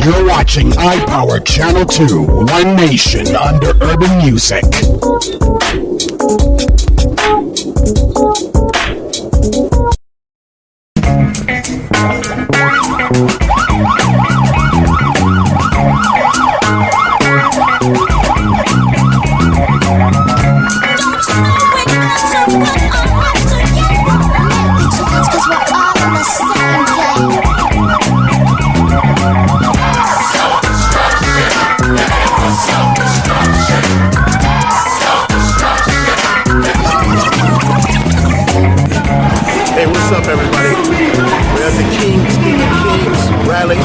You're watching iPower Channel 2, One Nation under Urban Music. Hey, what's up, everybody? We're at the Kings rally.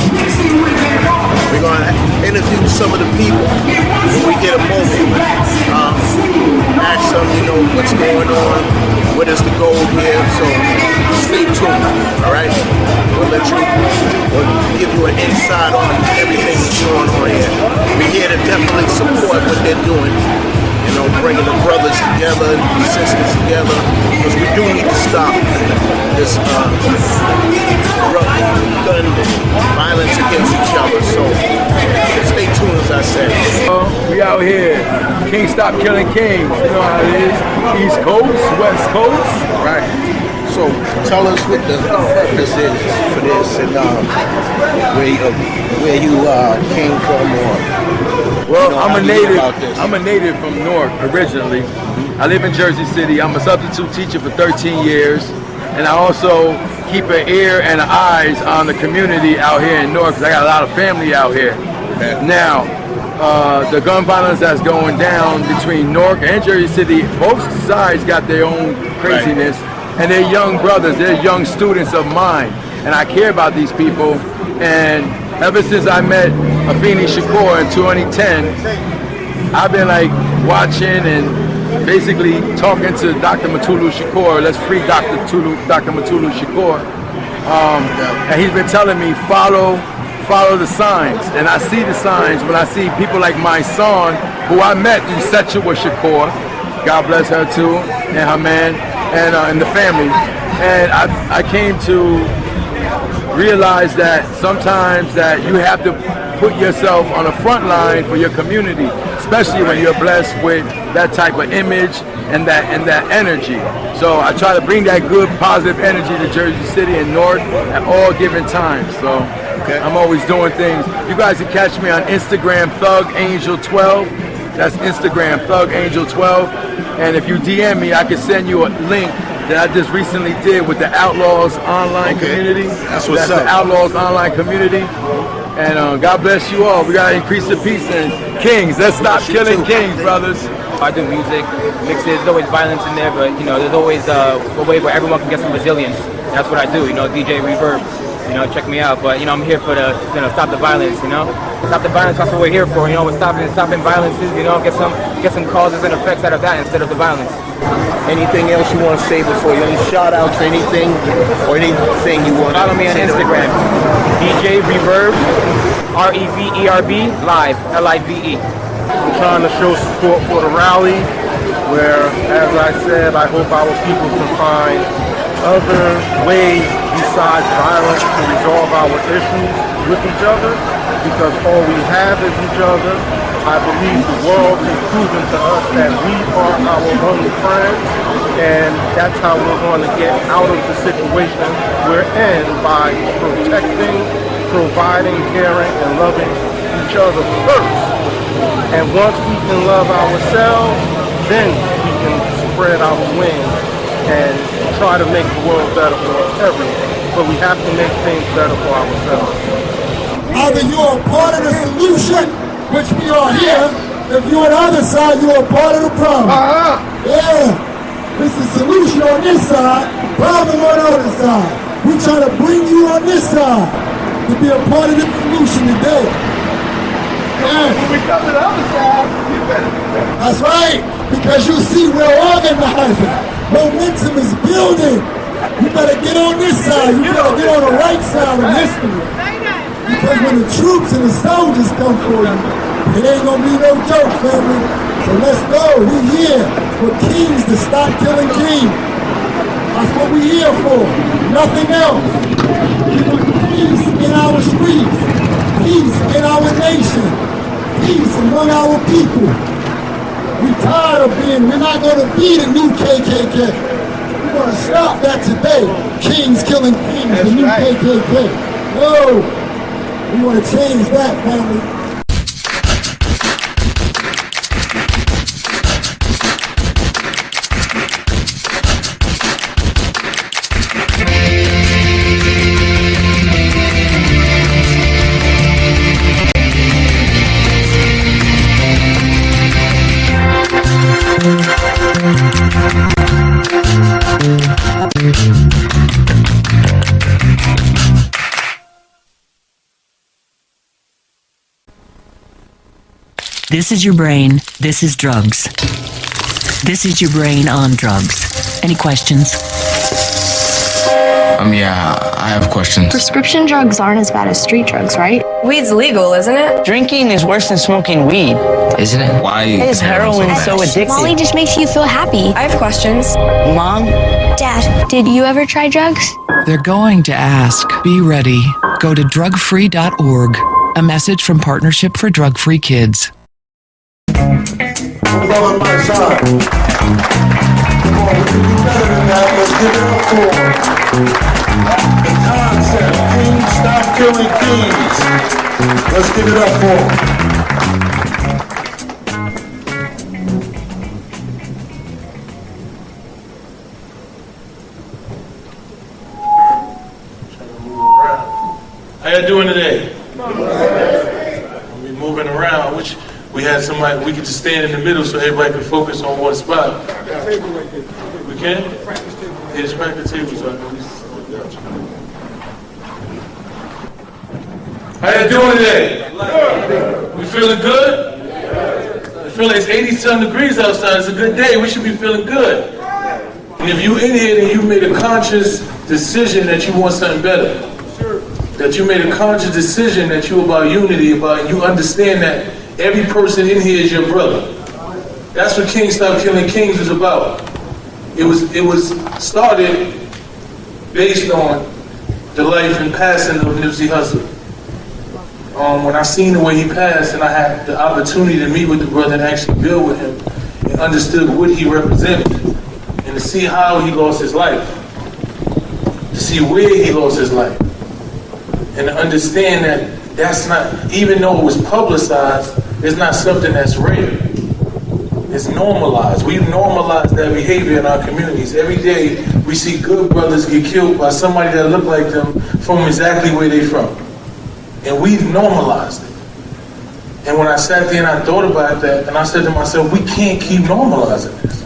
We're going to interview some of the people when we get a moment. Ask them, what's going on, what is the goal here. So stay tuned, all right? We'll give you an insight on everything that's going on here. We're here to definitely support what they're doing. Bringing the brothers together, the sisters together, because we do need to stop this gun violence against each other. So stay tuned, as I said. We out here. Kings stop killing kings. You know how it is. East Coast, West Coast. Right. So tell us what the purpose is for this and where you came from, or. Well, I'm a native from Newark originally. I live in Jersey City. I'm a substitute teacher for 13 years. And I also keep an ear and eyes on the community out here in Newark because I got a lot of family out here. Okay. Now, the gun violence that's going down between Newark and Jersey City, both sides got their own craziness. Right. And they're young brothers, they're young students of mine. And I care about these people. And ever since I met Afeni Shakur in 2010, I've been watching and basically talking to Dr. Mutulu Shakur. Let's free Dr. Mutulu Shakur. And he's been telling me follow the signs. And I see the signs when I see people like Mysonne, who I met through Setua Shakur. God bless her too, and her man, and the family. And I came to realize that sometimes that you have to put yourself on the front line for your community, especially when you're blessed with that type of image and that energy. So I try to bring that good, positive energy to Jersey City and Newark at all given times. So I'm always doing things. You guys can catch me on Instagram, ThugAngel12. That's Instagram, ThugAngel12. And if you DM me, I can send you a link that I just recently did with the Outlaws Online community. That's up. The Outlaws Online community. And God bless you all. We got to increase the peace and kings. Let's stop killing kings, brothers. I do music, mixes, there's always violence in there, but there's always a way where everyone can get some resilience. That's what I do, DJ Reverb, check me out. But I'm here for the stop the violence, Stop the violence, that's what we're here for, we're stopping violences, get some causes and effects out of that instead of the violence. Anything else you want to say before you? Any shout outs, anything, or anything you want to follow me on Instagram, DJ Reverb, REVERB, live, LIVE. I'm trying to show support for the rally, where, as I said, I hope our people can find other ways besides violence to resolve our issues with each other, because all we have is each other. I believe the world has proven to us that we are our only friends, and that's how we're going to get out of the situation we're in, by protecting, providing, caring, and loving each other first. And once we can love ourselves, then we can spread our wings and try to make the world better for everyone. But we have to make things better for ourselves. Either you're a part of the solution, which we are here. If you're on the other side, you're a part of the problem. Yeah. It's the solution on this side, problem on the other side. We try to bring you on this side to be a part of the solution today. Yeah. When we come to the other side, you better. That's right, because you see we're organizing. Momentum is building. You better get on this side. You better get on the right side of history. Because when the troops and the soldiers come for you, it ain't gonna be no joke, family. So let's go. We here for kings to stop killing kings. That's what we here for. Nothing else. We want peace in our streets. peace in our nation, peace among our people. We're tired of we're not going to be the new KKK. We're going to stop that today. Kings killing kings, the new KKK. No, we want to change that, family. This is your brain. This is drugs. This is your brain on drugs. Any questions? Yeah, I have questions. Prescription drugs aren't as bad as street drugs, right? Weed's legal, isn't it? Drinking is worse than smoking weed. Isn't it? Why is heroin so addictive? Molly just makes you feel happy. I have questions. Mom? Dad, did you ever try drugs? They're going to ask. Be ready. Go to drugfree.org. A message from Partnership for Drug-Free Kids. Brother Mysonne. Come on, we can do better than that. Let's give it up for the concept. Kings stop killing kings. Let's give it up for How you doing today? We moving around. Which we had somebody, we could just stand in the middle so everybody can focus on one spot. We can? Yeah, just crack the table so I can How you doing today? We feeling good? I feel like it's 80-some degrees outside. It's a good day. We should be feeling good. And if you in here, then you made a conscious decision that you want something better. That you made a conscious decision that you about unity, about you understand that every person in here is your brother. That's what Kings Stop Killing Kings was about. It was started based on the life and passing of Nipsey Hussle. When I seen the way he passed and I had the opportunity to meet with the brother and actually build with him and understood what he represented and to see how he lost his life, to see where he lost his life, and to understand that that's not, even though it was publicized, it's not something that's rare. It's normalized. We've normalized that behavior in our communities. Every day we see good brothers get killed by somebody that look like them from exactly where they from. And we've normalized it. And when I sat there and I thought about that, and I said to myself, we can't keep normalizing this.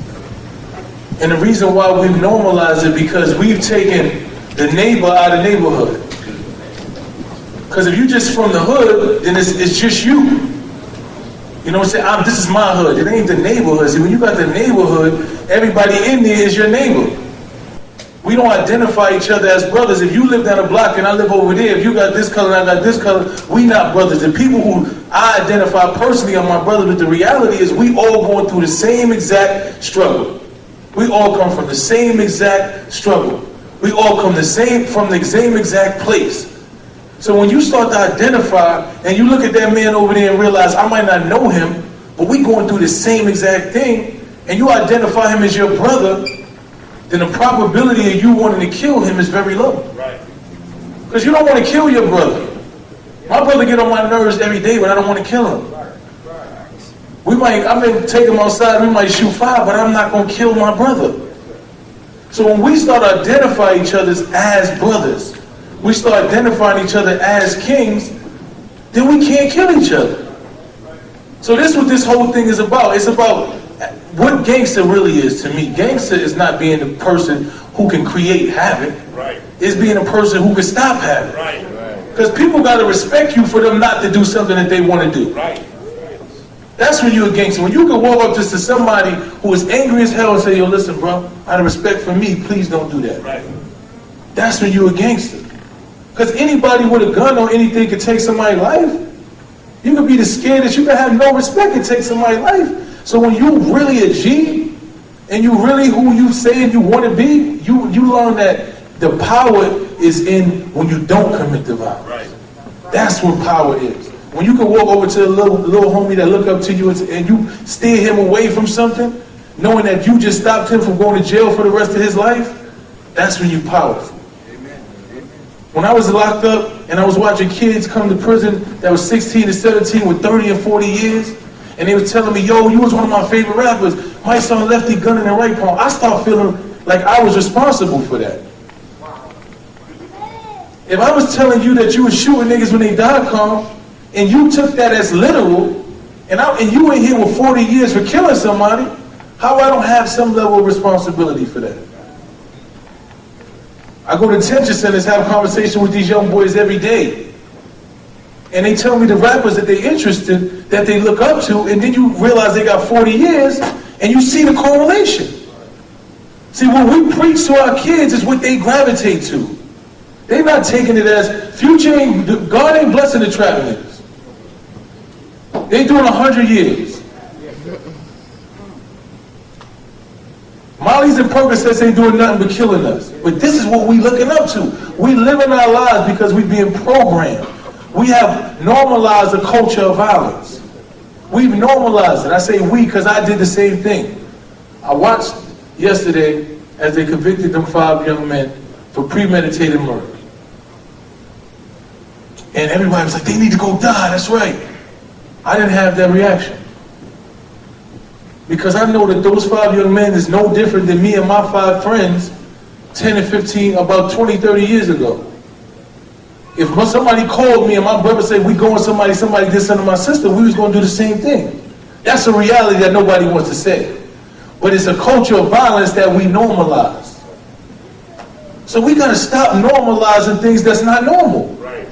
And the reason why we've normalized it because we've taken the neighbor out of the neighborhood. Because if you just from the hood, then it's just you. You know what I'm saying? This is my hood. It ain't the neighborhood. See, when you got the neighborhood, everybody in there is your neighbor. We don't identify each other as brothers. If you live down a block and I live over there, if you got this color and I got this color, we not brothers. The people who I identify personally are my brothers, but the reality is we all going through the same exact struggle. We all come from the same exact struggle. We all come from the same exact place. So when you start to identify and you look at that man over there and realize I might not know him, but we going through the same exact thing, and you identify him as your brother, then the probability of you wanting to kill him is very low. Right. Because you don't want to kill your brother. My brother get on my nerves every day, but I don't want to kill him. I may take him outside, we might shoot fire, but I'm not going to kill my brother. So when we start identifying each other as brothers, we start identifying each other as kings, then we can't kill each other. So this is what this whole thing is about. It's about what gangster really is to me. Gangster is not being the person who can create havoc. Right. It's being a person who can stop havoc. Right. Because people got to respect you for them not to do something that they want to do. Right. That's when you're a gangster. When you can walk up just to somebody who is angry as hell and say, yo, listen, bro, out of respect for me, please don't do that. Right. That's when you're a gangster. Because anybody with a gun or anything can take somebody's life. You can be scared that you can have no respect and take somebody's life. So when you really a G, and you really who you saying you want to be, you learn that the power is in when you don't commit the violence. Right. That's what power is. When you can walk over to a little homie that look up to you and you steer him away from something, knowing that you just stopped him from going to jail for the rest of his life, that's when you're powerful. When I was locked up and I was watching kids come to prison that was 16 and 17 with 30 and 40 years, and they was telling me, yo, you was one of my favorite rappers. Mysonne lefty gunning and right palm. I started feeling like I was responsible for that. If I was telling you that you was shooting niggas when they died, calm, and you took that as literal, and you in here with 40 years for killing somebody, how I don't have some level of responsibility for that? I go to detention centers, have a conversation with these young boys every day. And they tell me the rappers that they're interested, that they look up to, and then you realize they got 40 years, and you see the correlation. See, what we preach to our kids is what they gravitate to. They're not taking it as, God ain't blessing the trap niggas. They doing 100 years. Molly's and Percocets ain't doing nothing but killing us. But this is what we looking up to. We living our lives because we being programmed. We have normalized a culture of violence. We've normalized it. I say we because I did the same thing. I watched yesterday as they convicted them 5 young men for premeditated murder. And everybody was like, they need to go die, that's right. I didn't have that reaction. Because I know that those 5 young men is no different than me and my 5 friends 10 and 15, about 20, 30 years ago. If somebody called me and my brother said, we going somebody did something to my sister, we was going to do the same thing. That's a reality that nobody wants to say. But it's a culture of violence that we normalize. So we got to stop normalizing things that's not normal. Right.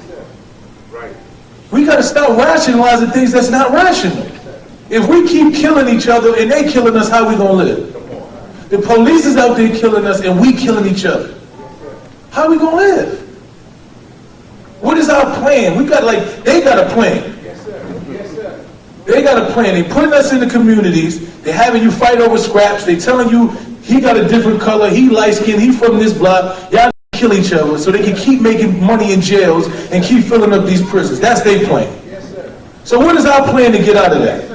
We got to stop rationalizing things that's not rational. If we keep killing each other and they killing us, how we gonna live? The police is out there killing us and we killing each other. How we gonna live? What is our plan? They got a plan. Yes, sir. Yes, sir. They got a plan. They putting us in the communities. They having you fight over scraps. They telling you he got a different color, he light skinned, he from this block. Y'all kill each other so they can keep making money in jails and keep filling up these prisons. That's their plan. Yes, sir. So what is our plan to get out of that?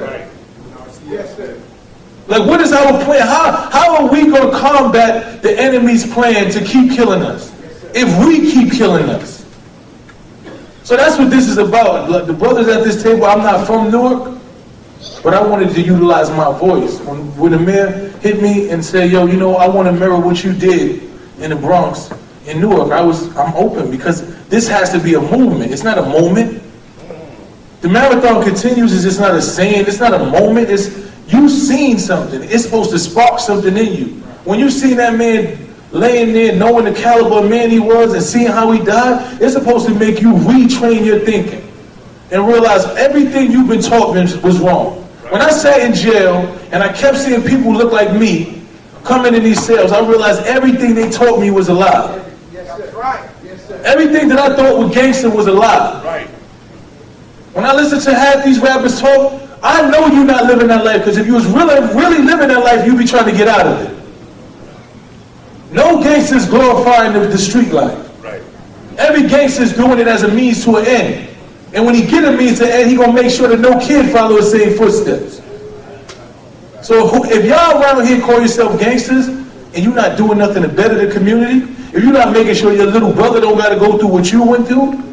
Yes, sir. Like, what is our plan? How are we going to combat the enemy's plan to keep killing us if we keep killing us? So that's what this is about. Like, the brothers at this table, I'm not from Newark, but I wanted to utilize my voice. When the mayor hit me and said, yo, I want to mirror what you did in the Bronx, in Newark, I'm open because this has to be a movement. It's not a moment. The marathon continues is just not a saying, it's not a moment, it's you seen something. It's supposed to spark something in you. When you see that man laying there knowing the caliber of man he was and seeing how he died, it's supposed to make you retrain your thinking and realize everything you've been taught was wrong. When I sat in jail and I kept seeing people look like me coming in these cells, I realized everything they taught me was a lie. Yes, sir. Right. Yes, sir. Everything that I thought was gangster was a lie. Right. When I listen to half these rappers talk, I know you're not living that life, because if you was really living that life, you'd be trying to get out of it. No gangster's glorifying the street life. Right. Every gangster's doing it as a means to an end. And when he get a means to an end, he gonna make sure that no kid follow the same footsteps. So if y'all around here call yourself gangsters, and you're not doing nothing to better the community, if you're not making sure your little brother don't gotta go through what you went through,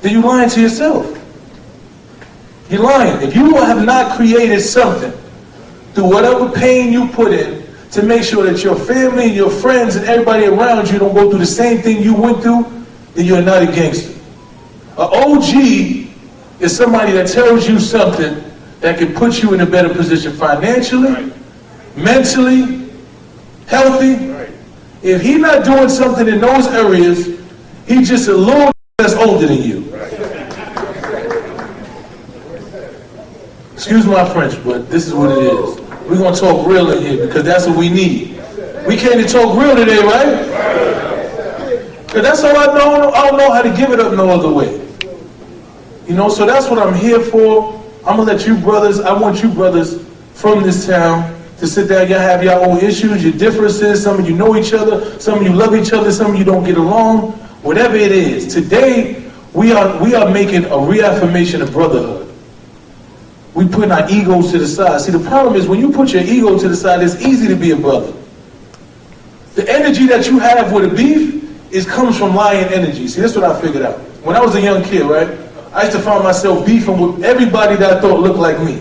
then you're lying to yourself. You're lying. If you have not created something through whatever pain you put in to make sure that your family and your friends and everybody around you don't go through the same thing you went through, then you're not a gangster. An OG is somebody that tells you something that can put you in a better position financially, mentally, healthy. If he's not doing something in those areas, he's just a little that's older than you. Excuse my French, but this is what it is. We're going to talk real in here because that's what we need. We came to talk real today, right? Because that's all I know. I don't know how to give it up no other way. So that's what I'm here for. I'm going to let you brothers, I want you brothers from this town to sit down. Y'all have your own issues, your differences. Some of you know each other. Some of you love each other. Some of you don't get along. Whatever it is. Today, We are making a reaffirmation of brotherhood. We putting our egos to the side. See, the problem is when you put your ego to the side, it's easy to be a brother. The energy that you have with a beef comes from lion energy. See, that's what I figured out. When I was a young kid, right, I used to find myself beefing with everybody that I thought looked like me.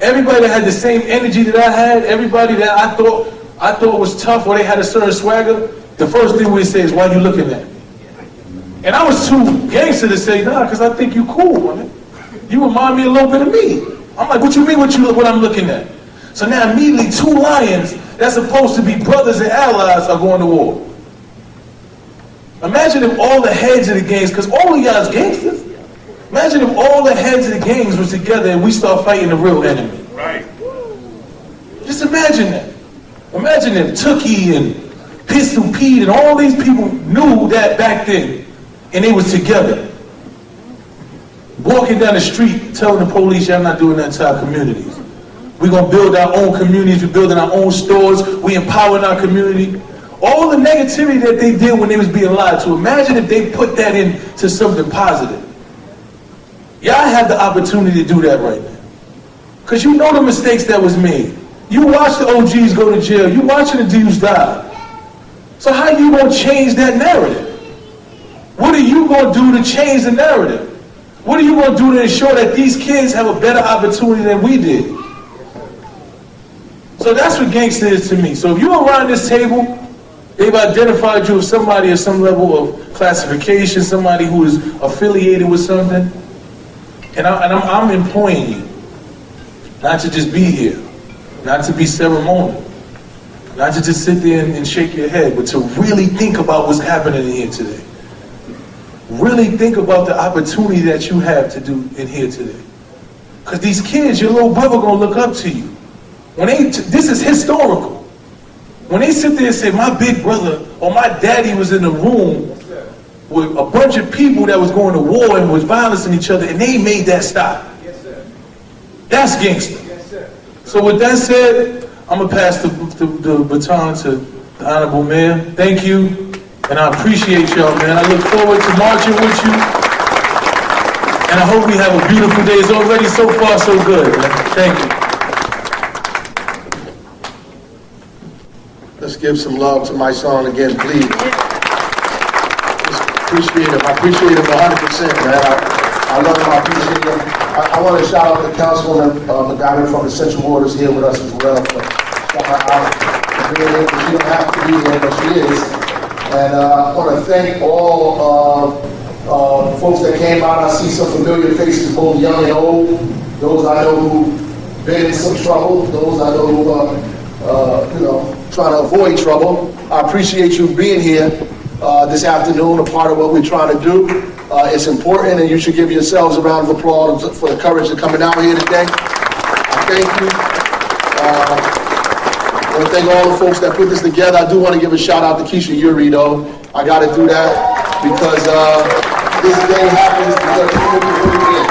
Everybody that had the same energy that I had, everybody that I thought was tough or they had a certain swagger, the first thing we say is, why you looking at me? And I was too gangster to say, nah, because I think you cool, man. You remind me a little bit of me. I'm like, what you mean what I'm looking at? So now immediately 2 lions that's supposed to be brothers and allies are going to war. Imagine if all the heads of the gangs, because all of y'all is gangsters. Imagine if all the heads of the gangs was together and we start fighting the real enemy. Right. Just imagine that. Imagine if Tookie and Pistol Pete and all these people knew that back then and they was together. Walking down the street telling the police, y'all not doing that to our communities. We're going to build our own communities. We're building our own stores. We empowering our community. All the negativity that they did when they was being lied to, imagine if they put that into something positive. Y'all have the opportunity to do that right now. Because you know the mistakes that was made. You watch the OGs go to jail. You watching the dudes die. So how you going to change that narrative? What are you going to do to change the narrative? What are you going to do to ensure that these kids have a better opportunity than we did? So that's what gangster is to me. So if you're around this table, they've identified you as somebody at some level of classification, somebody who is affiliated with something, and I'm imploring you not to just be here, not to be ceremonial, not to just sit there and shake your head, but to really think about what's happening in here today. Really think about the opportunity that you have to do in here today. Because these kids, your little brother gonna look up to you. This is historical. When they sit there and say, my big brother or my daddy was in the room with a bunch of people that was going to war and was violencing each other, and they made that stop. Yes, sir. That's gangster. Yes, sir. So with that said, I'm gonna pass the baton to the Honorable Mayor. Thank you. And I appreciate y'all, man. I look forward to marching with you. And I hope we have a beautiful day. It's already so far so good, man. Thank you. Let's give some love to Mysonne again, please. Just appreciate him. I appreciate him 100%, man. I love him. I appreciate him. I want to shout out the Councilwoman McGovern from the Central Ward is here with us as well. Shout her out for being here. She don't have to be here, but she is. And I want to thank all folks that came out. I see some familiar faces, both young and old. Those I know who've been in some trouble. Those I know who trying to avoid trouble. I appreciate you being here this afternoon, a part of what we're trying to do. It's important, and you should give yourselves a round of applause for the courage of coming out here today. I thank you. I want to thank all the folks that put this together. I do want to give a shout out to Keisha Yuri, though. I got to do that because this day happens because people put it in.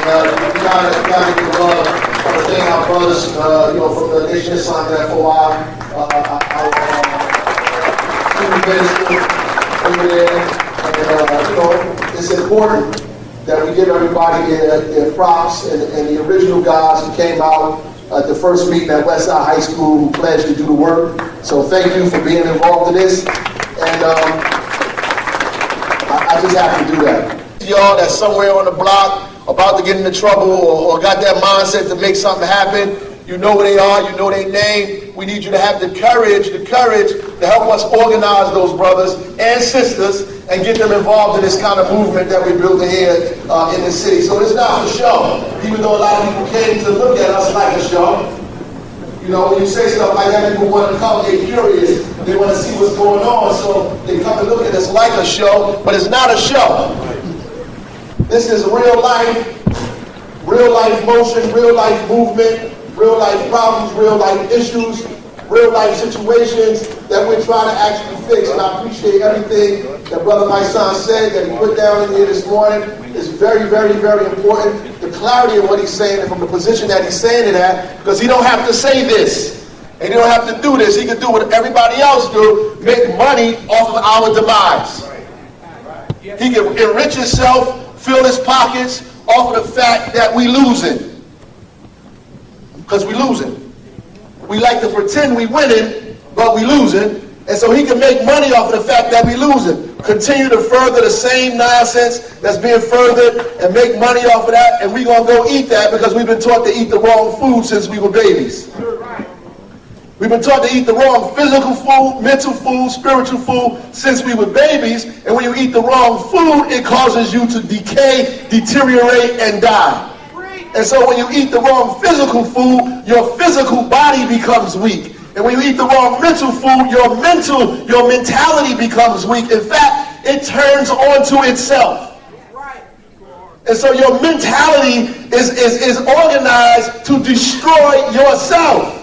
And we got to give love. I want to thank our brothers, from the Nation Islam that for a while. And it's important that we give everybody their props and the original guys who came out at the first meeting at Westside High School who pledged to do the work. So thank you for being involved in this. And I just have to do that. Y'all that's somewhere on the block about to get into trouble or got that mindset to make something happen, you know where they are, you know their name. We need you to have the courage to help us organize those brothers and sisters and get them involved in this kind of movement that we're building here in this city. So it's not for show, even though a lot of people came to look at us like a show. You know, when you say stuff like that, people want to come, they're curious, they want to see what's going on, so they come and look at us like a show, but it's not a show. This is real life motion, real life movement, real life problems, real life issues, real life situations that we're trying to actually fix. And I appreciate everything that Brother Mysonne said, that he put down in here this morning. Is very, very, very important. The clarity of what he's saying and from the position that he's saying it at, because he don't have to say this. And he don't have to do this. He can do what everybody else do, make money off of our demise. He can enrich himself, fill his pockets off of the fact that we losing. Because we losing. We like to pretend we winning, but we losing. And so he can make money off of the fact that we losing. Continue to further the same nonsense that's being furthered and make money off of that, and we're going to go eat that because we've been taught to eat the wrong food since we were babies. We've been taught to eat the wrong physical food, mental food, spiritual food since we were babies. And when you eat the wrong food, it causes you to decay, deteriorate, and die. And so when you eat the wrong physical food, your physical body becomes weak. And when you eat the wrong mental food, your mentality becomes weak. In fact, it turns onto itself. And so your mentality is organized to destroy yourself.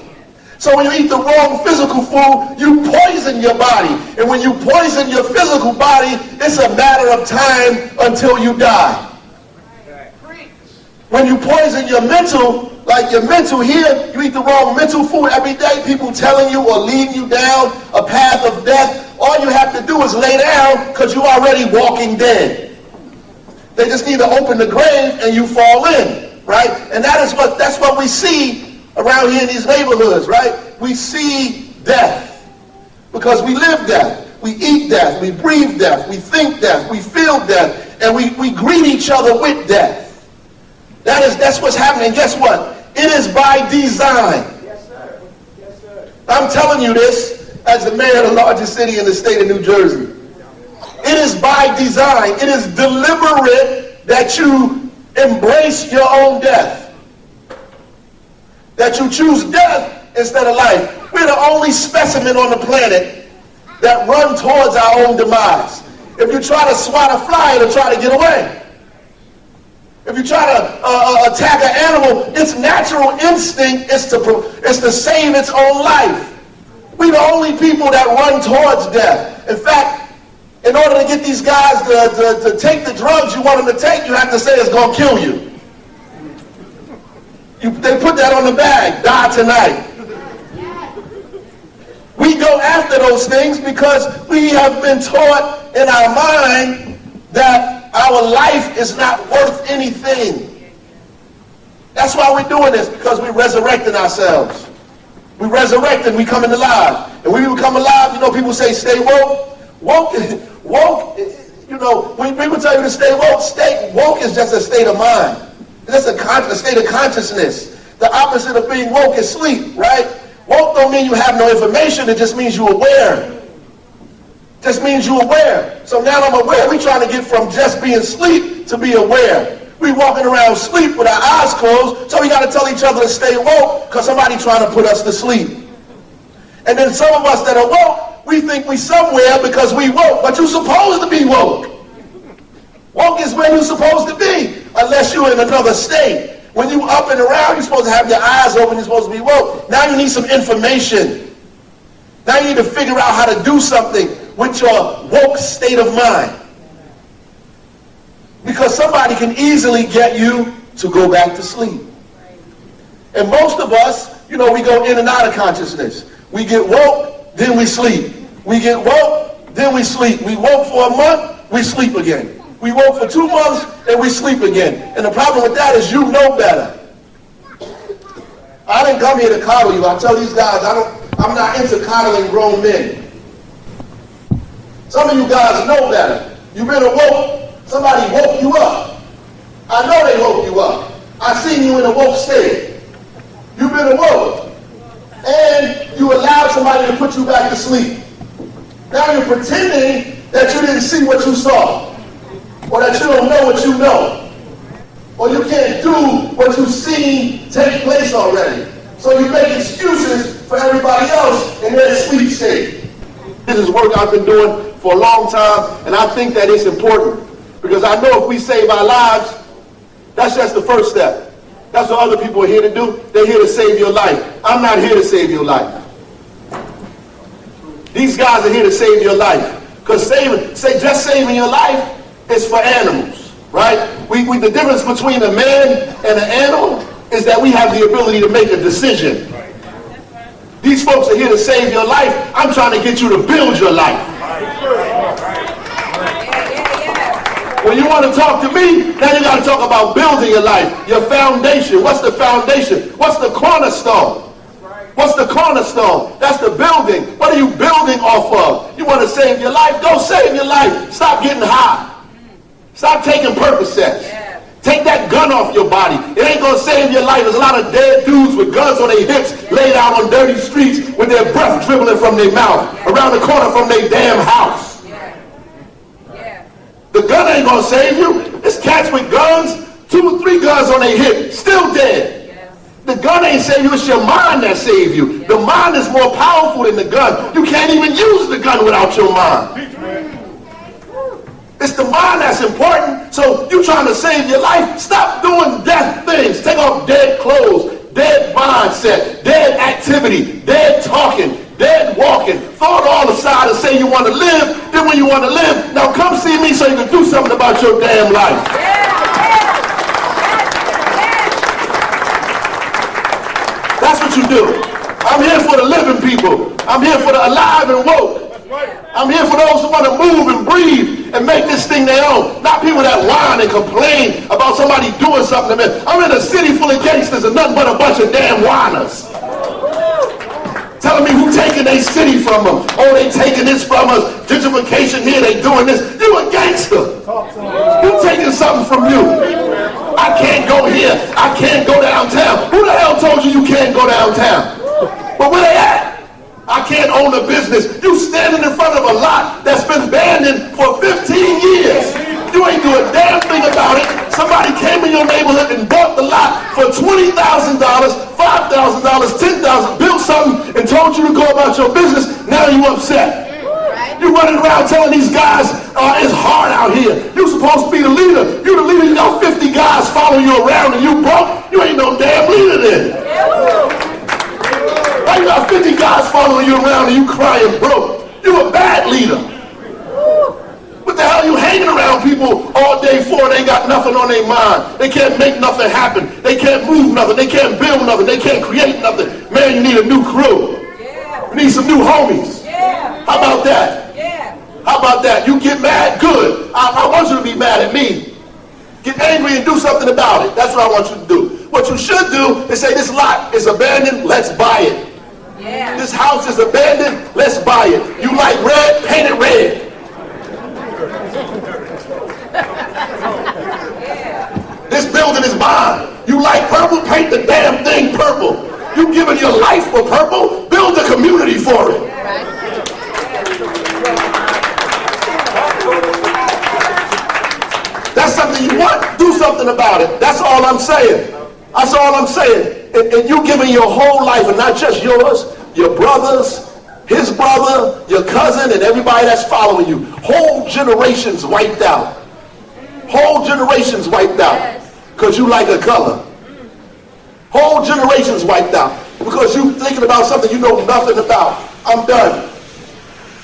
So when you eat the wrong physical food, you poison your body. And when you poison your physical body, it's a matter of time until you die. When you poison your mental, like your mental here, you eat the wrong mental food every day, people telling you or leading you down a path of death, all you have to do is lay down because you're already walking dead. They just need to open the grave and you fall in, right? And that's what we see around here in these neighborhoods, right? We see death because we live death. We eat death. We breathe death. We think death. We feel death. And we greet each other with death. That's what's happening. And guess what? It is by design. Yes, sir. Yes, sir. I'm telling you this as the mayor of the largest city in the state of New Jersey. It is by design. It is deliberate that you embrace your own death. That you choose death instead of life. We're the only specimen on the planet that run towards our own demise. If you try to swat a fly, it'll try to get away. If you try to attack an animal, its natural instinct is to save its own life. We're the only people that run towards death. In fact, in order to get these guys to take the drugs you want them to take, you have to say it's going to kill you. They put that on the bag, die tonight. We go after those things because we have been taught in our mind that our life is not worth anything. That's why we're doing this, because we're resurrecting ourselves. We resurrect and we coming alive. And when we become alive, people say stay woke. Woke, when people tell you to stay woke is just a state of mind. It's a state of consciousness. The opposite of being woke is sleep, right? Woke don't mean you have no information. It just means you're aware. Just means you're aware. So now I'm aware. We're trying to get from just being asleep to be aware. We walking around sleep with our eyes closed, so we got to tell each other to stay woke because somebody trying to put us to sleep. And then some of us that are woke, we think we somewhere because we woke, but you're supposed to be woke. Woke is where you're supposed to be, unless you're in another state. When you up and around, you're supposed to have your eyes open, you're supposed to be woke. Now you need some information. Now you need to figure out how to do something with your woke state of mind. Because somebody can easily get you to go back to sleep. And most of us, we go in and out of consciousness. We get woke, then we sleep. We get woke, then we sleep. We woke for a month, we sleep again. We woke for 2 months, and we sleep again. And the problem with that is you know better. I didn't come here to coddle you. I tell these guys, I'm not into coddling grown men. Some of you guys know better. You've been awoke. Somebody woke you up. I know they woke you up. I seen you in a woke state. You've been awoke. And you allowed somebody to put you back to sleep. Now you're pretending that you didn't see what you saw. Or that you don't know what you know. Or you can't do what you've seen take place already. So you make excuses for everybody else in their sleep state. This is work I've been doing for a long time, and I think that it's important. Because I know if we save our lives, that's just the first step. That's what other people are here to do. They're here to save your life. I'm not here to save your life. These guys are here to save your life. Because just saving your life is for animals, right? The difference between a man and an animal is that we have the ability to make a decision. These folks are here to save your life. I'm trying to get you to build your life. When you want to talk to me, now you got to talk about building your life, your foundation. What's the foundation? What's the cornerstone? What's the cornerstone? That's the building. What are you building off of? You want to save your life? Go save your life. Stop getting high. Stop taking Percocets. Take that gun off your body. It ain't going to save your life. There's a lot of dead dudes with guns on their hips laid out on dirty streets with their breath dribbling from their mouth around the corner from their damn house. The gun ain't going to save you. It's cats with guns, 2 or 3 guns on their hip, still dead. The gun ain't save you. It's your mind that save you. The mind is more powerful than the gun. You can't even use the gun without your mind. It's the mind that's important. So you trying to save your life, stop doing death things. Take off dead clothes, dead mindset, dead activity, dead talking, dead walking. Throw it all aside and say you want to live. Then when you want to live, now come see me so you can do something about your damn life. That's what you do. I'm here for the living people. I'm here for the alive and woke. I'm here for those who want to move and breathe and make this thing their own. Not people that whine and complain about somebody doing something to them. I'm in a city full of gangsters and nothing but a bunch of damn whiners. Telling me who taking their city from them. Oh, they taking this from us. Gentrification here, they doing this. You a gangster. Who taking something from you? I can't go here. I can't go downtown. Who the hell told you can't go downtown? But where they at? I can't own a business. You standing in front of a lot that's been abandoned for 15 years. You ain't do a damn thing about it. Somebody came in your neighborhood and bought the lot for $20,000, $5,000, $10,000, built something and told you to go about your business. Now you upset. You running around telling these guys it's hard out here. You supposed to be the leader. You the leader. You got 50 guys following you around and you broke. You ain't no damn leader then. Why you got 50 guys following you around and you crying broke? You a bad leader. What the hell are you hanging around people all day for? They ain't got nothing on their mind. They can't make nothing happen. They can't move nothing. They can't build nothing. They can't create nothing. Man, you need a new crew. You need some new homies. How about that? How about that? You get mad? Good. I want you to be mad at me. Get angry and do something about it. That's what I want you to do. What you should do is say, this lot is abandoned, let's buy it. This house is abandoned, let's buy it. You like red, paint it red. This building is mine. You like purple, paint the damn thing purple. You giving your life for purple, build a community for it. That's something you want, do something about it. That's all I'm saying. That's all I'm saying. And you giving your whole life, and not just yours, your brothers, his brother, your cousin, and everybody that's following you. Whole generations wiped out. Whole generations wiped out because you like a color. Whole generations wiped out because you thinking about something you know nothing about. I'm done.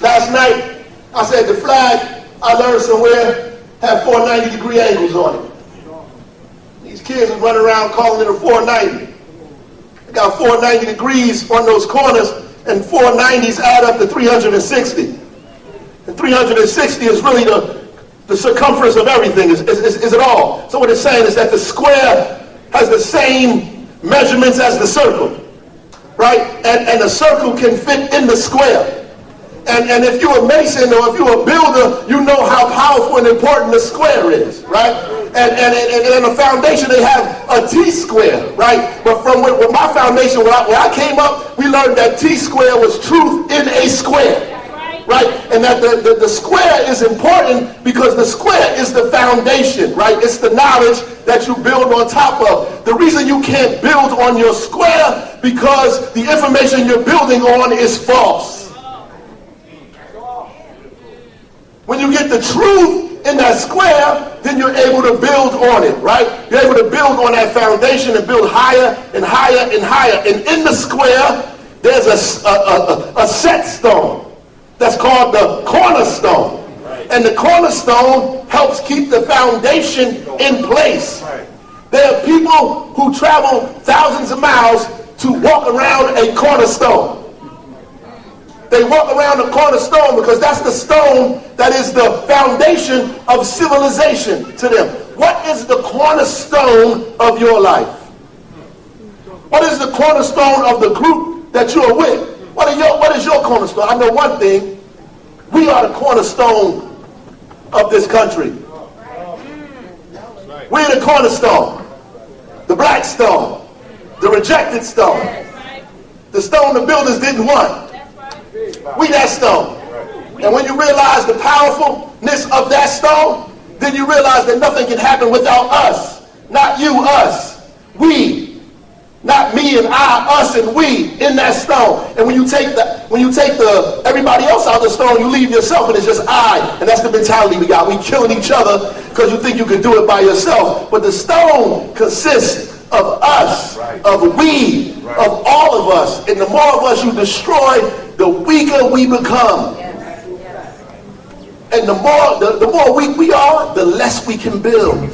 Last night, I said the flag I learned somewhere had 490-degree angles on it. These kids are running around calling it a 490. They got 490 degrees on those corners, and 490s add up to 360. And 360 is really the circumference of everything, is it all. So what it's saying is that the square has the same measurements as the circle, right? And the circle can fit in the square. And if you're a mason or if you're a builder, you know how powerful and important the square is, right? And in the foundation, they have a T-square, right? But from with my foundation, when I came up, we learned that T-square was truth in a square, right? And that the square is important because the square is the foundation, right? It's the knowledge that you build on top of. The reason you can't build on your square because the information you're building on is false. When you get the truth in that square, then you're able to build on it, right? You're able to build on that foundation and build higher and higher and higher. And in the square, there's a set stone that's called the cornerstone. And the cornerstone helps keep the foundation in place. There are people who travel thousands of miles to walk around a cornerstone. They walk around the cornerstone because that's the stone that is the foundation of civilization to them. What is the cornerstone of your life? What is the cornerstone of the group that you are with? What is your cornerstone? I know one thing. We are the cornerstone of this country. We're the cornerstone. The black stone. The rejected stone. The stone the builders didn't want. We that stone. And when you realize the powerfulness of that stone, then you realize that nothing can happen without us. Not you, us. We. Not me and I, us and we in that stone. And when you take the everybody else out of the stone, you leave yourself and it's just I. And that's the mentality we got. We killing each other because you think you can do it by yourself. But the stone consists of us, of we, of all of us. And the more of us you destroy, the weaker we become. And the more weak we are, the less we can build.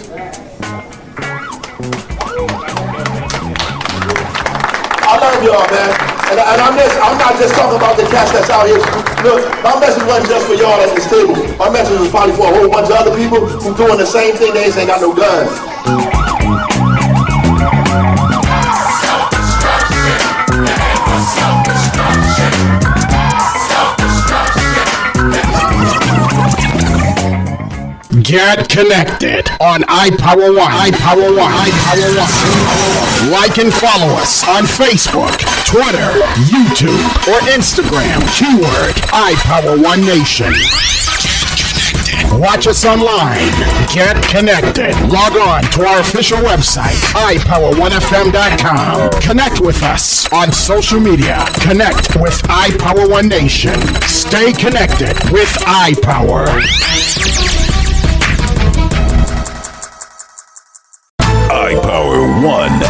I love y'all, man. And I'm not just talking about the cats that's out here. Look, my message wasn't just for y'all at this table. My message was probably for a whole bunch of other people who doing the same thing. They ain't got no guns. Get connected on iPower One. iPower One. iPower One. Like and follow us on Facebook, Twitter, YouTube, or Instagram. Keyword iPower One Nation. Watch us online. Get connected. Log on to our official website, iPower1FM.com. Connect with us on social media. Connect with iPower One Nation. Stay connected with iPower. iPower One.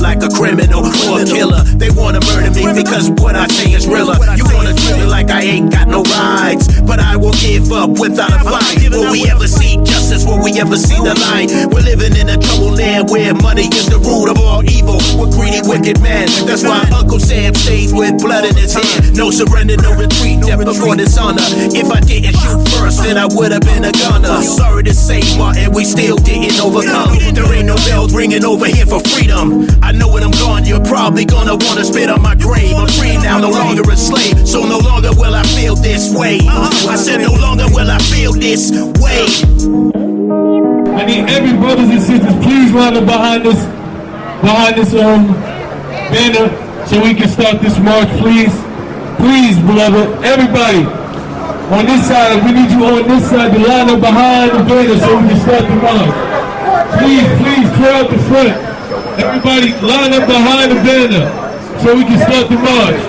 Like a criminal or a killer. They wanna murder me because what I say is realer. You wanna treat me like I ain't got no rights, but I will give up without a fight. Will we ever see justice? Will we ever see the light? We're living in a troubled land where money is the root of all evil. We're greedy, wicked men. That's why Uncle Sam stays with blood in his hand. No surrender, no retreat, death before dishonor. If I didn't shoot first, then I would have been a gunner. Sorry to say, Martin, we still didn't overcome. There ain't no bells ringing over here for freedom. I know when I'm gone, you're probably gonna wanna spit on my grave. I'm free now, no longer a slave, so no longer will I feel this way. I said no longer will I feel this way. I need every brothers and sisters, please line up behind this banner so we can start this march, please. Please, beloved, everybody on this side, we need you on this side to line up behind the banner so we can start the march. Please, clear out the front. Everybody line up behind the banner so we can start the march.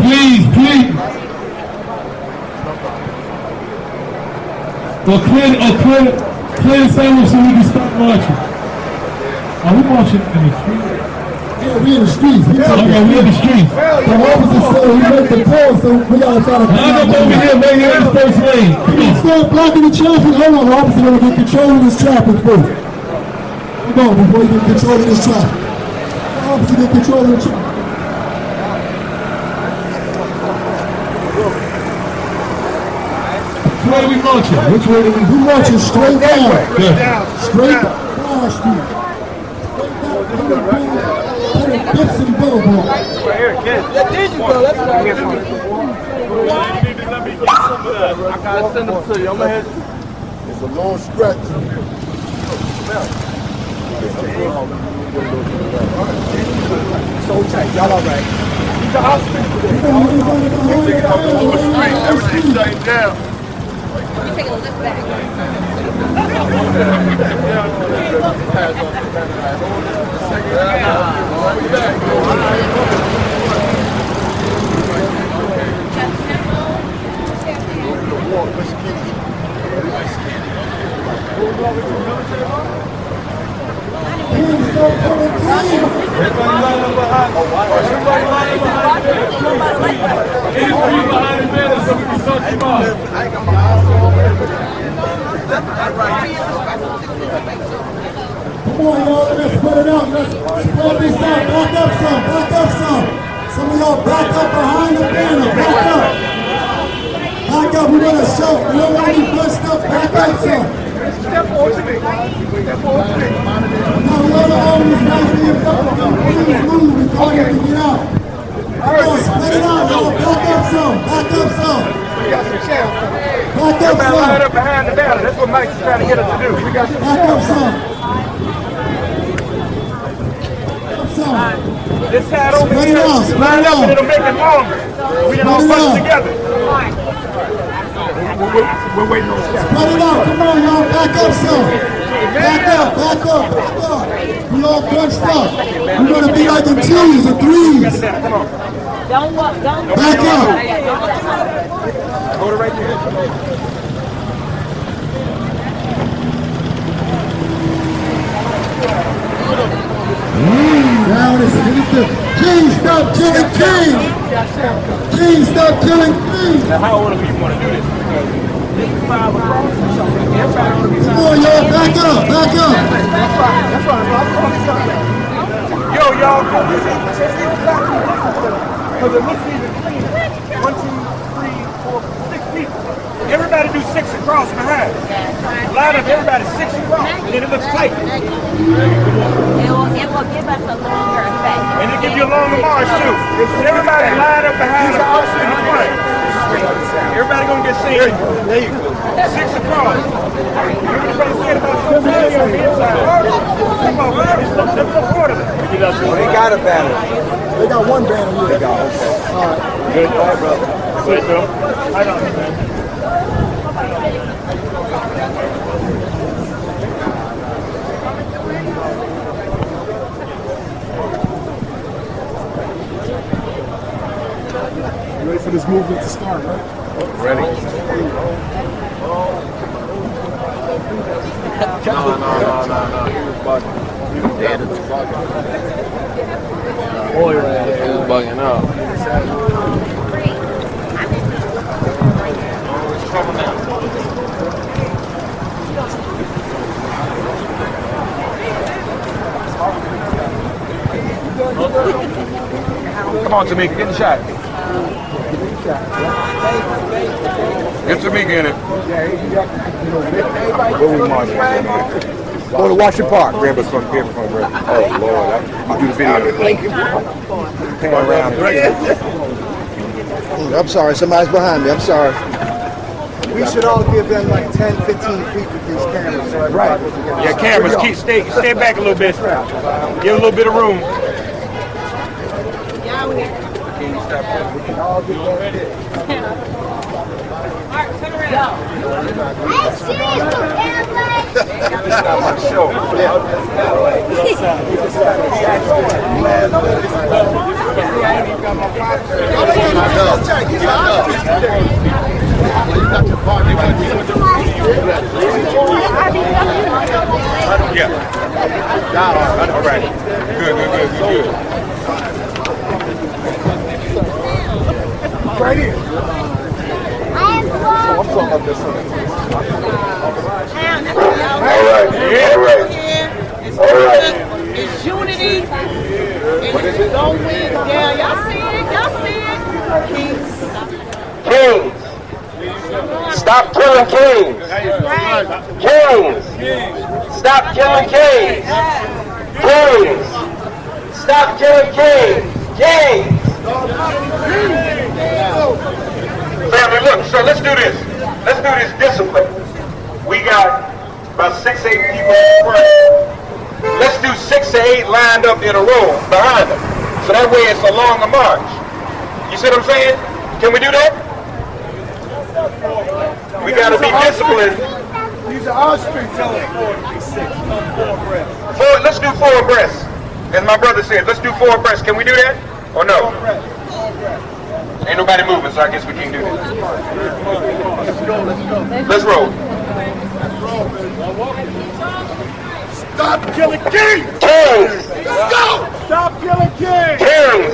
Please. Clear the sidewalk so we can start marching. Are we marching in the street? Yeah, we in the streets. We in the streets. The officer said he made the call, so we gotta try to line up over here, right here in the first lane. Start blocking the traffic. Hold on, the officer gonna get control of this traffic first. Come on, before you get control of this traffic. The officer get control of the traffic. Which way we marching? Which way do we marching? Straight down. Good. Straight down Broad Street. Straight down Gibson Boulevard. Right here, kid. Yeah, there you go. Let's go. You need to let me get some of that. I gotta send them to you. I'm ahead. It's a long stretch. So tight. Y'all all right. He's the hospital. Everything's shutting down. You're taking a lift back. Come on, y'all, let's spread it out. Let's spread this out. Back up some, back up some. Some of y'all back up behind the banner. Back up. Back up, we want to show. We don't want to be bunched up. Back up some. Step forward to me. Step forward to me. Now, whoever owns right here, please move. We're calling to get out. Come on, spread it out, y'all. Back up some. Back up some. Back up some. Line up behind the banner. That's what Mike's trying to get us to do. We got some. Back up some. This side over here, line up and it'll make it longer. We can all punch together. We're waiting on that. Spread it out, come on y'all, back up some. Back up, back up, back up. We all bunched up. We're gonna be like in twos or threes. Don't walk, don't back up. Hold it right there. Now it's King, stop killing King! King, stop killing King! Now how old are you want to do this? Come on, y'all, back up, back up! That's right. Yo, y'all, because it looks even clean. 1, 2, 3, 4, 6 people. Everybody do 6 across behind. Line up everybody 6 across, and then it looks tight. It will give us a longer effect. And it gives you a longer march too. Everybody line up behind the person in the front. Everybody gonna get seen. There you go. 6 across. Remember the brother said about 2 days on the inside. Come on, man. Let's look forward to it. They got a banner. They got one banner here. They got, okay. All right. Good. All right, brother. Good, bro. I know, man. You ready for this movement to start, right? Ready. No. He was bugging. He was dead. It's bugging. Boy, right. He was bugging out. Come on, Tamika, get the shot. Get Tamika in it. Where we marching? Go to Washington Park. Grab us from Oh, Lord. You do the video. Pan around. I'm sorry, somebody's behind me. I'm sorry. We should all give them like 10, 15 feet with these cameras. So right. Yeah, cameras, stay back a little bit. Give a little bit of room. We can all get that. This is not my show. Yeah. All right. Good. Right here. I'm talking about this one. All right. It's unity. It's don't win down. Y'all see it? Kings. Stop killing kings. Kings. Stop killing kings. Kings. Stop killing kings. Kings. Family, look, so let's do this. Let's do this discipline. We got about 6, 8 people in front. Let's do 6 to 8 lined up in a row behind them. So that way it's a longer march. You see what I'm saying? Can we do that? We got to be disciplined. These are our streets. Let's do 4 abreast. As my brother said, let's do 4 abreast. Can we do that? Or no? Ain't nobody moving, so I guess we can't do that. Let's roll. Stop killing kings! Kings! Let's go! Stop killing kings! Kings!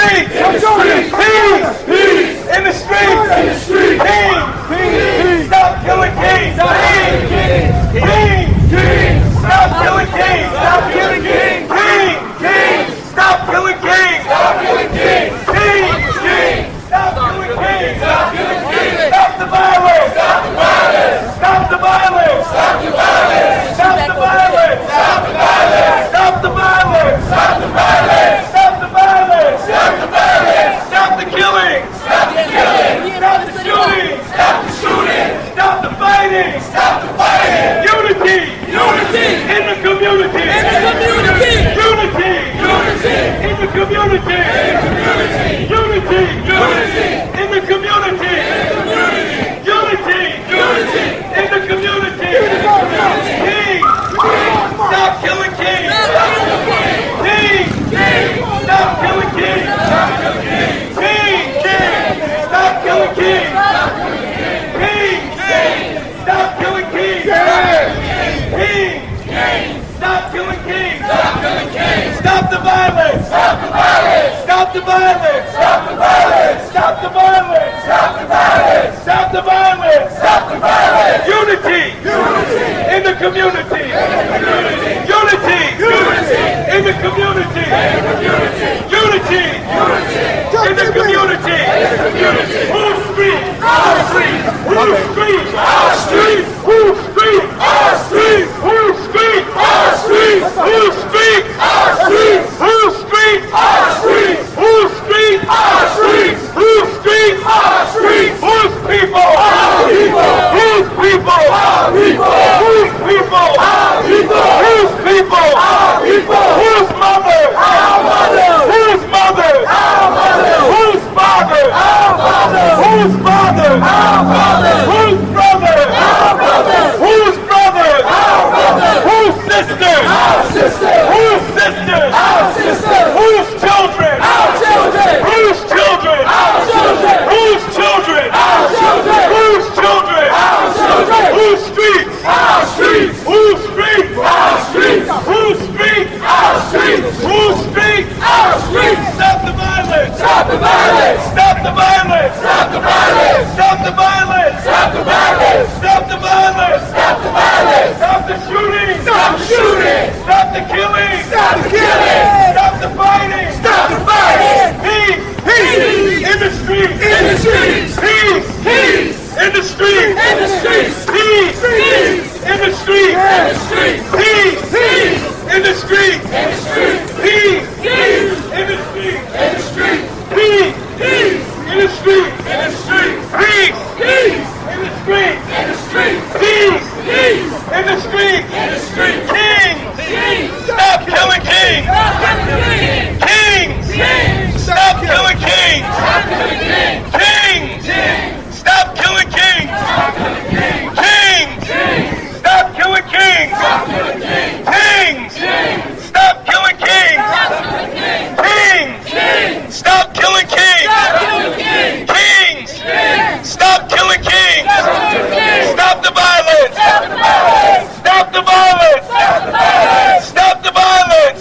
streets. Peace. In the streets. King. Stop killing kings. King. Stop killing kings. King. Stop killing kings. King. Stop killing kings. Stop the violence. Stop the violence. Stop the violence. Stop the violence. Stop the violence. Stop the violence. Stop the violence. Stop the violence. Stop the killing. Stop the killing. Stop the shooting. Stop the shooting. Stop the fighting. Stop the fighting. Unity. Unity. In the community. In the community. Unity. Unity. In the community. In the community. Unity. Unity. In the community. In the community. Unity. Unity. In the community. King. Stop killing kings. King. Stop killing kings. King. Stop killing kings. King. Stop killing kings. King. Stop killing kings. Stop the violence. Stop the violence. Stop the violence. Stop the violence. Stop the violence. Stop the violence. Stop the violence. Stop the violence. Unity. Unity. In the community. Unity. Unity. In the community. Unity. In the community. Who street? Our street. Who street? Our street. Who street? Our street. Who street? Our street. Who street? Our street. Who street? Our street. Who street? Our street. Who street? Our street. Whose people? Our people. Whose people? Our people. Whose people? Our people. Whose people? Our people. Whose mother? Our mother. Whose mother? Our mother. Whose father? Our father. Whose father? Our father. Whose brother? Our brother. Whose brother? Our brother. Whose sister? Our sister. Whose sister? Our sister. Whose children? Our children. Whose children? Our children. Whose children? Our children. Whose children? Our children. Whose streets? Our streets. Whose streets? Our streets. Whose streets? Our streets. Whose streets? Our streets. Stop the violence. Stop the violence. Stop the violence. Stop the violence. Stop the violence. Stop the violence. Stop the violence. Stop the violence. Stop the shooting. Stop the shooting. Stop the killing. Stop the killing. Stop the fighting. Stop the fighting. Peace. Peace. In the streets. In the streets. Peace. Peace. In the streets. In the streets. Peace. Peace. In the streets. In the streets. Peace. Peace. In the streets. In the streets. Peace. Peace. In the streets. In the streets. Peace. Peace. In the streets. In the streets. Peace. Peace. In the streets. In the streets. Peace. Peace. In the streets. In the streets. Kings. Stop killing kings. Kings. Stop killing kings. Kings. Stop killing kings. Kings. Stop killing kings. Kings. Stop killing kings. Kings. Stop killing kings. Kings. Stop killing kings. Stop the violence. Stop the violence. Stop the violence.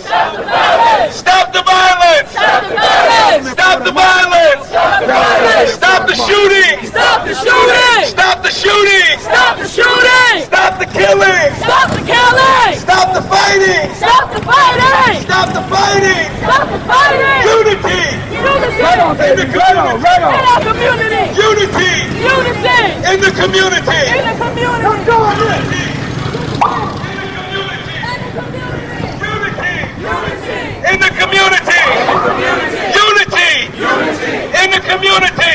Stop the violence. Stop the violence. Stop the shooting. Stop the shooting. Stop the shooting. Stop the shooting. Stop the killing. Stop the killing. Stop the fighting. Stop the fighting. Stop the fighting. Stop the fighting. Unity. Unity. Right on, baby. Right on. Right on. In our community. Unity. Unity. In the community. In the community. Come on. Unity. In the community. Unity. In the community.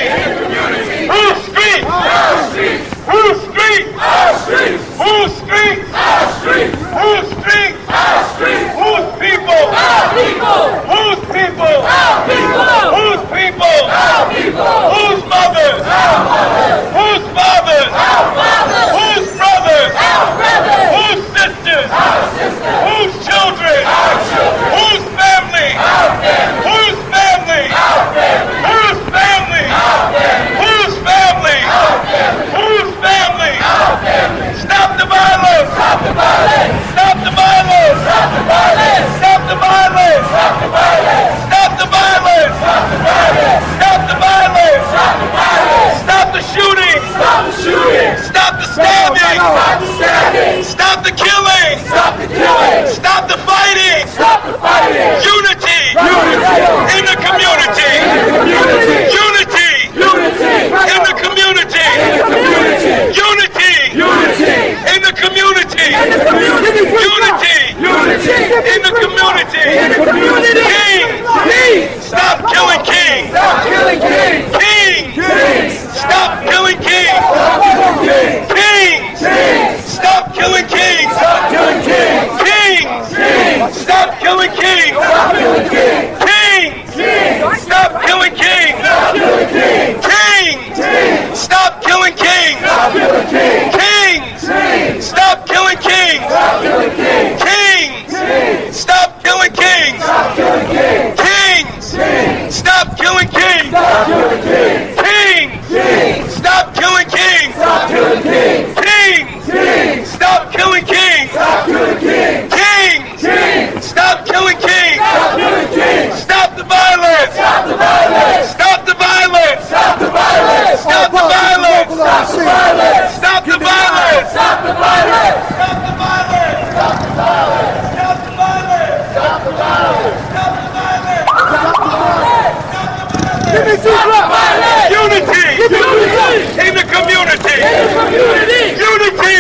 Whose street? Our street. Whose street? Our street. Whose street? Our street. Whose street? Our street. Whose people? Our people. Whose people? Our people. Whose people? Our people. Whose mothers? Our mothers. Whose fathers? Our fathers. Whose brothers? Our brothers. Whose sisters? Our sisters. Whose children? Our children. Whose family? Our family. Whose family? Our family. Unity in the community. Unity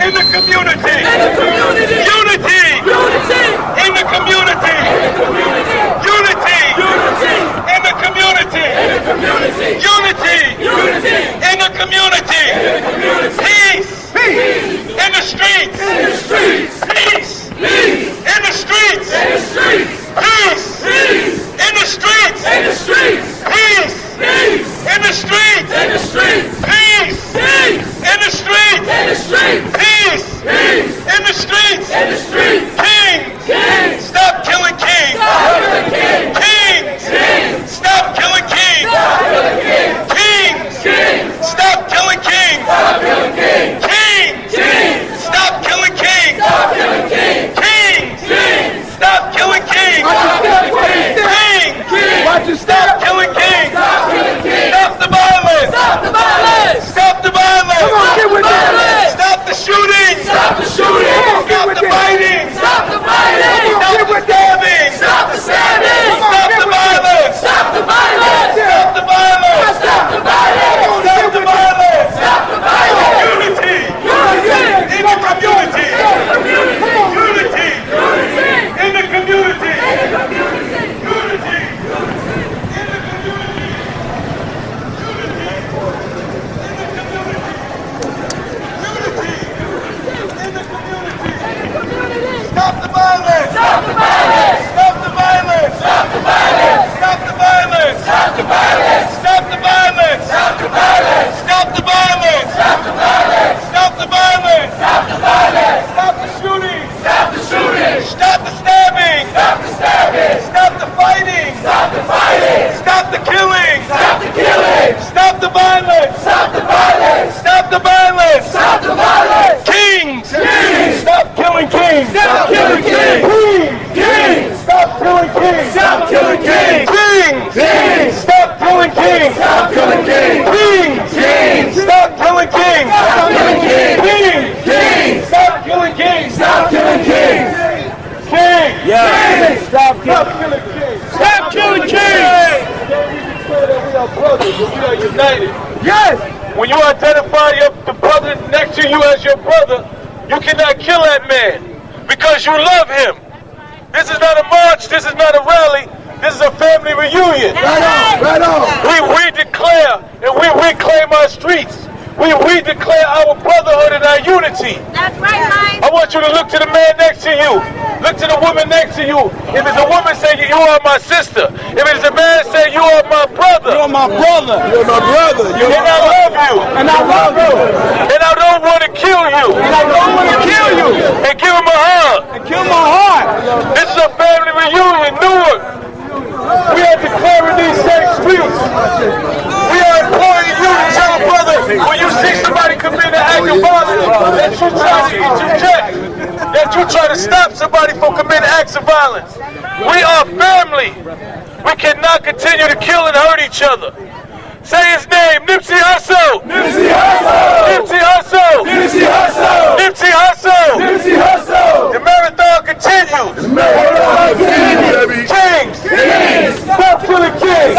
in the community. Unity in the community. Unity in the community. Unity in the community. Peace in the streets. Peace in the streets. Peace in the streets. Peace in the streets. Peace in the streets. Peace in the streets. Kings, stop killing kings. Kings, stop killing kings. Kings, stop killing kings. Kings, stop killing kings. Kings, stop killing kings. Kings, stop killing kings. Stop the violence. Stop the violence. Stop the violence. Come on, get with it. Stop the shooting. Stop the shooting. Stop the fighting. Stop the fighting. Stop the stabbing. Stop the stabbing. Stop the violence. Stop the violence. Stop the violence. Stop the violence. Stop the violence. Stop the violence. Unity. Unity in the community. Unity. In the community. Unity. Stop the violence! Stop the violence! Stop the violence! Stop the violence! Stop the violence! Stop the violence! Stop the violence! Stop the violence! Stop the violence! Stop the violence! Stop the violence! Stop the violence! Stop the shooting! Stop the shooting! Stop the stabbing! Stop the stabbing! Stop the fighting! Stop the fighting! Stop the killing! Stop the killing! Stop the violence! Stop the violence! Stop the violence! Stop the violence! Kings! Kings! Stop killing kings! Stop killing kings! Kings! Stop killing kings! Stop killing kings! Kings! Stop killing kings! Stop killing kings! Kings! Stop killing kings! Stop killing kings! Kings! Stop killing kings! Stop killing kings! Kings! Yeah! Stop killing kings! Stop killing kings! We declare that we are brothers and we are united. Yes! When you identify the brother next to you as your brother, you cannot kill that man because you love him. This is not a march, this is not a rally, this is a family reunion. Right on. We declare and we reclaim our streets. We declare our brotherhood and our unity. That's right, Mike. I want you to look to the man next to you. Look to the woman next to you. If it's a woman, say you are my sister. If it's a man, say you are my brother. You're my brother. You're my brother. And I love you. And I love you. And I don't want to kill you. And I don't want to kill you. And give him a hug. And give him a heart. This is a family reunion, Newark. We are declaring these same streets. We are imploring you to tell a brother when you see somebody commit an act of violence that you try to interject, that you try to stop somebody from committing acts of violence. We are family. We cannot continue to kill and hurt each other. Say his name, Nipsey Hussle. Nipsey Hussle. Nipsey Hussle. Nipsey Hussle. Nipsey Hussle. Nipsey Hussle. The marathon continues. The marathon continues. Kings. Kings. Stop killing kids.